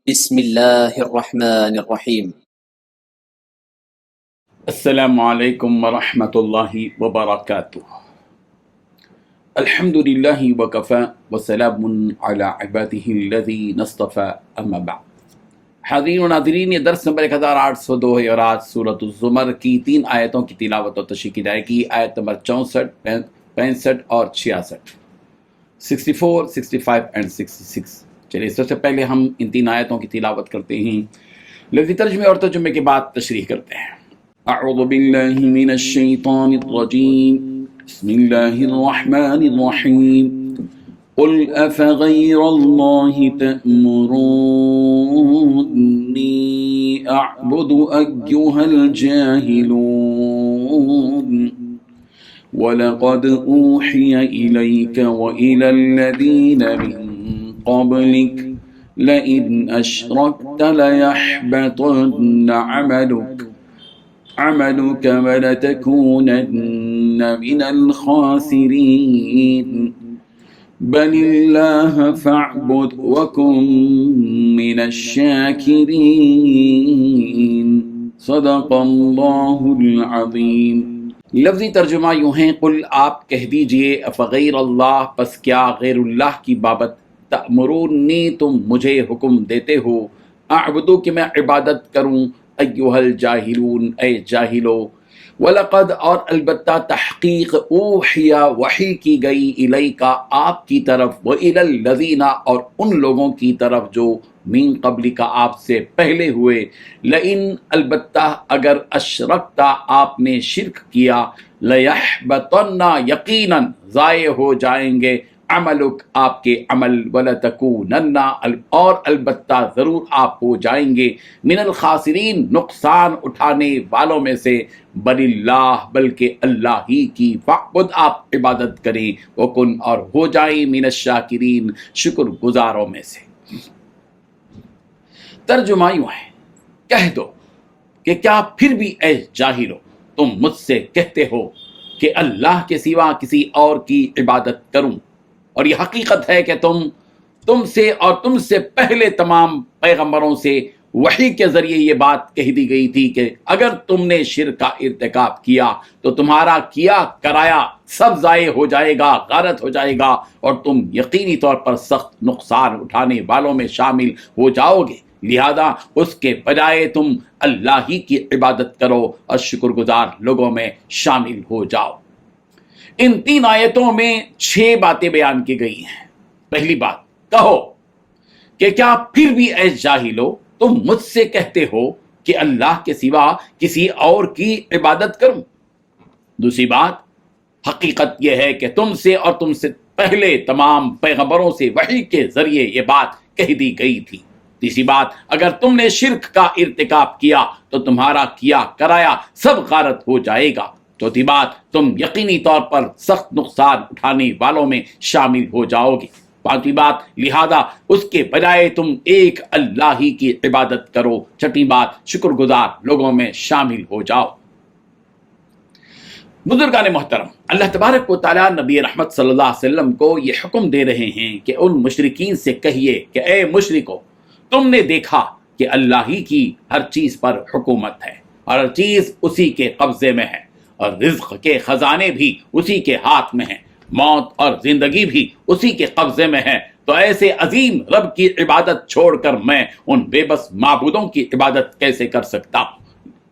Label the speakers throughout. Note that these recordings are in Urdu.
Speaker 1: بسم الله الرحمن الرحيم.
Speaker 2: السلام علیکم ورحمۃ اللہ وبرکاتہ۔ الحمد للہ وکفی وسلام علی عبادہ الذین اصطفی، اما بعد۔ حاضرین و ناظرین، یہ درس نمبر 1802 ہے اور آج سورۃ الزمر کی 3 آیتوں کی تلاوت و تشریح کی جائے گی۔ آیت نمبر 64، 65 اور 66، 64، 65 اور 66۔ چلیے سب سے پہلے ہم ان 3 آیتوں کی تلاوت کرتے ہیں، لفظی ترجمے اور ترجمے کے بعد تشریح کرتے ہیں۔ اعوذ باللہ من الشیطان الرجیم، بسم اللہ الرحمن الرحیم۔ قل افغیر اللہ تأمرونی اعبد ایہا الجاہلون، وَلَقَدْ أُوحِيَ إِلَيْكَ وَإِلَى الَّذِينَ مِن قَبْلِكَ لَئِنْ أَشْرَكْتَ لَيَحْبَطَنَّ عَمَلُكَ وَلَتَكُونَنَّ مِنَ الْخَاسِرِينَ بَلِ اللَّهَ فَاعْبُدْ وَكُن مِّنَ الشَّاكِرِينَ۔ صدق اللہ العظیم۔ لفظی ترجمہ یوں ہیں، قل آپ کہہ دیجئے، افغیر اللہ پس کیا غیر اللہ کی بابت، تأمرونی تم مجھے حکم دیتے ہو، اعبدو کہ میں عبادت کروں، ایہا الجاہلون اے جاہلو، وَلَقَدْ اور البتہ تحقیق اوحی وحی کی گئی، الیکا آپ کی طرف، وَإِلَى الَّذِينَ اور ان لوگوں کی طرف جو من قبل کا آپ سے پہلے ہوئے، لئن البتہ اگر اشرکتا آپ نے شرک کیا، لیحبطن یقیناً ضائع ہو جائیں گے، عملک آپ کے عمل، ولتکونن اور البتہ ضرور آپ ہو جائیں گے، من الخاسرین نقصان اٹھانے والوں میں سے، بل اللہ بلکہ اللہ ہی کی، فاعبد آپ عبادت کریں، وکن اور ہو جائیں، من الشاکرین شکر گزاروں میں سے۔ ترجمہ یوں ہے، کہہ دو کہ کیا پھر بھی اے جاہلو تم مجھ سے کہتے ہو کہ اللہ کے سوا کسی اور کی عبادت کروں، اور یہ حقیقت ہے کہ تم سے اور تم سے پہلے تمام پیغمبروں سے وحی کے ذریعے یہ بات کہہ دی گئی تھی کہ اگر تم نے شرک کا ارتکاب کیا تو تمہارا کیا کرایا سب ضائع ہو جائے گا، غارت ہو جائے گا، اور تم یقینی طور پر سخت نقصان اٹھانے والوں میں شامل ہو جاؤ گے، لہذا اس کے بجائے تم اللہ ہی کی عبادت کرو اور شکر گزار لوگوں میں شامل ہو جاؤ۔ ان 3 آیتوں میں 6 باتیں بیان کی گئی ہیں۔ پہلی بات، کہو کہ کیا پھر بھی اے جاہلو تم مجھ سے کہتے ہو کہ اللہ کے سوا کسی اور کی عبادت کروں۔ دوسری بات، حقیقت یہ ہے کہ تم سے اور تم سے پہلے تمام پیغمبروں سے وحی کے ذریعے یہ بات کہہ دی گئی تھی۔ تیسری بات، اگر تم نے شرک کا ارتکاب کیا تو تمہارا کیا کرایا سب غارت ہو جائے گا۔ چوتھی بات، تم یقینی طور پر سخت نقصان اٹھانے والوں میں شامل ہو جاؤ گے۔ پانچویں بات، لہذا اس کے بجائے تم ایک اللہ ہی کی عبادت کرو۔ چھٹی بات، شکر گزار لوگوں میں شامل ہو جاؤ۔ بزرگان محترم، اللہ تبارک و تعالیٰ نبی رحمت صلی اللہ علیہ وسلم کو یہ حکم دے رہے ہیں کہ ان مشرکین سے کہیے کہ اے مشرکو، تم نے دیکھا کہ اللہ ہی کی ہر چیز پر حکومت ہے، اور ہر چیز اسی کے قبضے میں ہے، اور رزق کے خزانے بھی اسی کے ہاتھ میں ہیں، موت اور زندگی بھی اسی کے قبضے میں ہے، تو ایسے عظیم رب کی عبادت چھوڑ کر میں ان بے بس معبودوں کی عبادت کیسے کر سکتا ہوں؟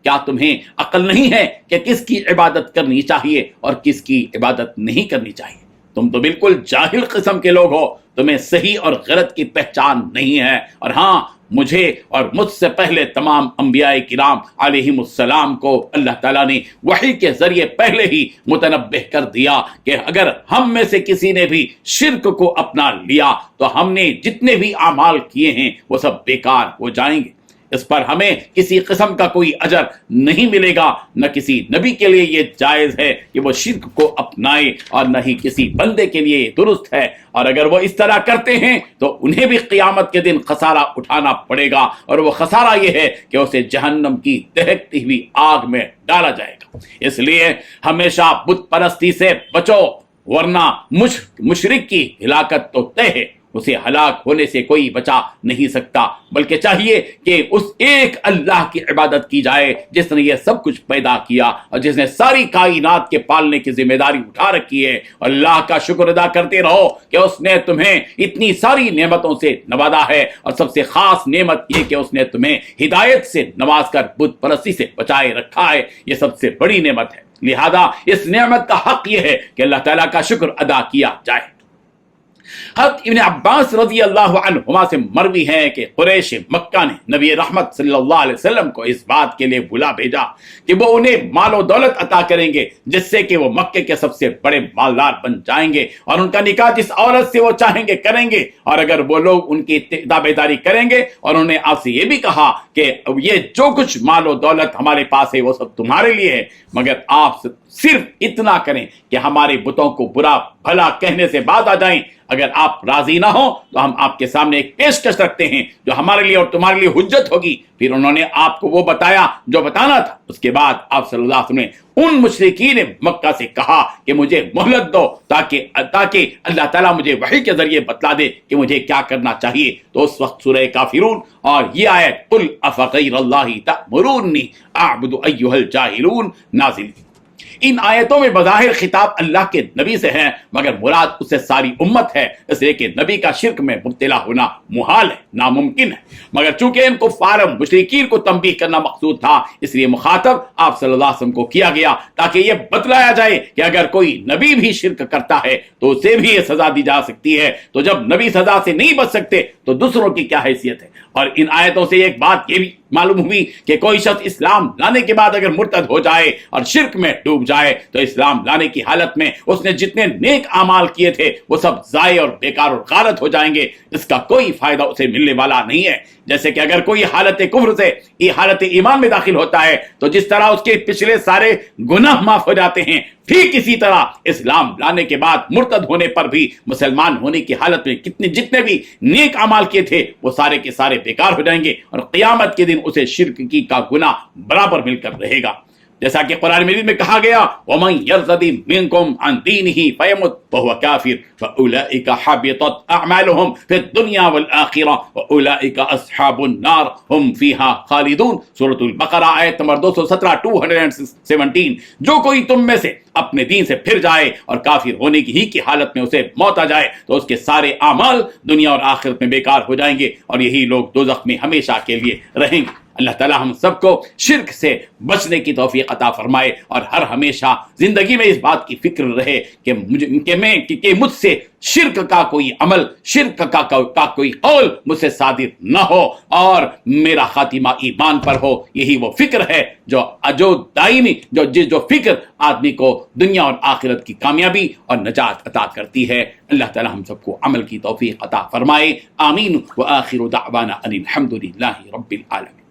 Speaker 2: کیا تمہیں عقل نہیں ہے کہ کس کی عبادت کرنی چاہیے اور کس کی عبادت نہیں کرنی چاہیے؟ تم تو بالکل جاہل قسم کے لوگ ہو، تمہیں صحیح اور غلط کی پہچان نہیں ہے، اور ہاں، مجھے اور مجھ سے پہلے تمام انبیاء کرام علیہم السلام کو اللہ تعالیٰ نے وحی کے ذریعے پہلے ہی متنبہ کر دیا کہ اگر ہم میں سے کسی نے بھی شرک کو اپنا لیا تو ہم نے جتنے بھی اعمال کیے ہیں وہ سب بیکار ہو جائیں گے۔ اس پر ہمیں کسی قسم کا کوئی اجر نہیں ملے گا، نہ کسی نبی کے لیے یہ جائز ہے کہ وہ شرک کو اپنائے، اور نہ ہی کسی بندے کے لیے یہ درست ہے، اور اگر وہ اس طرح کرتے ہیں تو انہیں بھی قیامت کے دن خسارہ اٹھانا پڑے گا، اور وہ خسارہ یہ ہے کہ اسے جہنم کی دہکتی ہوئی آگ میں ڈالا جائے گا۔ اس لیے ہمیشہ بت پرستی سے بچو، ورنہ مشرک کی ہلاکت تو طے ہے۔ اسے ہلاک ہونے سے کوئی بچا نہیں سکتا، بلکہ چاہیے کہ اس ایک اللہ کی عبادت کی جائے جس نے یہ سب کچھ پیدا کیا اور جس نے ساری کائنات کے پالنے کی ذمہ داری اٹھا رکھی ہے۔ اللہ کا شکر ادا کرتے رہو کہ اس نے تمہیں اتنی ساری نعمتوں سے نوازا ہے، اور سب سے خاص نعمت یہ کہ اس نے تمہیں ہدایت سے نواز کر بت پرستی سے بچائے رکھا ہے۔ یہ سب سے بڑی نعمت ہے، لہذا اس نعمت کا حق یہ ہے کہ اللہ تعالیٰ کا شکر ادا کیا جائے۔ حضرت ابن عباس رضی اللہ عنہما سے مروی ہے کہ قریش مکہ نے نبی رحمت صلی اللہ علیہ وسلم کو اس بات کے لیے بلا بھیجا کہ وہ انہیں مال و دولت عطا کریں گے جس سے کہ وہ مکے کے سب سے بڑے مالدار بن جائیں گے، اور ان کا نکاح جس عورت سے وہ چاہیں گے کریں گے، اور اگر وہ لوگ ان کی تابعداری کریں گے، اور انہوں نے آپ سے یہ بھی کہا کہ یہ جو کچھ مال و دولت ہمارے پاس ہے وہ سب تمہارے لیے ہے، مگر آپ صرف اتنا کریں کہ ہمارے بتوں کو برا بھلا کہنے سے باز آ جائیں۔ اگر آپ راضی نہ ہوں تو ہم آپ کے سامنے ایک پیشکش رکھتے ہیں جو ہمارے لیے اور تمہارے لیے حجت ہوگی۔ پھر انہوں نے آپ کو وہ بتایا جو بتانا تھا۔ اس کے بعد آپ صلی اللہ علیہ وسلم نے ان مشرکین مکہ سے کہا کہ مجھے مہلت دو تاکہ اللہ تعالیٰ مجھے وحی کے ذریعے بتلا دے کہ مجھے کیا کرنا چاہیے۔ تو اس وقت سورہ کافرون اور یہ آیت قل افغیر اللہ تأمرونی اعبد ایھا الجاہلون نازل۔ ان آیتوں میں بظاہر خطاب اللہ کے نبی سے ہے، مگر مراد اس سے ساری امت ہے، اس لیے کہ نبی کا شرک میں مبتلا ہونا محال ہے، ناممکن ہے، مگر چونکہ ان کفار مشرکین کو تنبیہ کرنا مقصود تھا، اس لیے مخاطب آپ صلی اللہ علیہ وسلم کو کیا گیا تاکہ یہ بتلایا جائے کہ اگر کوئی نبی بھی شرک کرتا ہے تو اسے بھی یہ سزا دی جا سکتی ہے۔ تو جب نبی سزا سے نہیں بچ سکتے تو دوسروں کی کیا حیثیت ہے؟ اور ان آیتوں سے ایک بات یہ بھی معلوم ہوئی کہ کوئی شخص اسلام لانے کے بعد اگر مرتد ہو جائے اور شرک میں ڈوب جائے تو اسلام لانے کی حالت میں اس نے جتنے نیک اعمال کیے تھے وہ سب ضائع اور بیکار اور غارت ہو جائیں گے، اس کا کوئی فائدہ اسے ملنے والا نہیں ہے۔ جیسے کہ اگر کوئی حالت کفر سے حالت ایمان میں داخل ہوتا ہے تو جس طرح اس کے پچھلے سارے گناہ معاف ہو جاتے ہیں، ٹھیک اسی طرح اسلام لانے کے بعد مرتد ہونے پر بھی مسلمان ہونے کی حالت میں جتنے بھی نیک اعمال کیے تھے وہ سارے کے سارے بیکار ہو جائیں گے، اور قیامت کے دن اسے شرک کی کا گناہ برابر مل کر رہے گا۔ جیسا کہ قرآن مجید میں کہا گیا وَمَن يَرْتَدِ مِنْكُمْ عَنْ دِينِهِ فَيَمُتْ وَهُوَ كَافِرٌ فَأُولَئِكَ حَبِطَتْ أَعْمَالُهُمْ فِي الدُّنْيَا وَالْآخِرَةِ وَأُولَئِكَ أَصْحَابُ النَّارِ هُمْ فِيهَا خَالِدُونَ۔ سورۃ البقرہ آیت نمبر 217 217۔ جو کوئی تم میں سے اپنے دین سے پھر جائے اور کافر ہونے کی حالت میں اسے موت آ جائے تو اس کے سارے اعمال دنیا اور آخرت میں بیکار ہو جائیں گے، اور یہی لوگ دوزخ میں ہمیشہ کے لیے رہیں گے۔ اللہ تعالی ہم سب کو شرک سے بچنے کی توفیق عطا فرمائے، اور ہر ہمیشہ زندگی میں اس بات کی فکر رہے کہ مجھ سے شرک کا کوئی عمل، شرک کا کوئی قول مجھ سے صادر نہ ہو، اور میرا خاتمہ ایمان پر ہو۔ یہی وہ فکر ہے جو دائمی جو فکر آدمی کو دنیا اور آخرت کی کامیابی اور نجات عطا کرتی ہے۔ اللہ تعالی ہم سب کو عمل کی توفیق عطا فرمائے، آمین۔ وآخر دعوانا ان الحمد للہ رب العالمین۔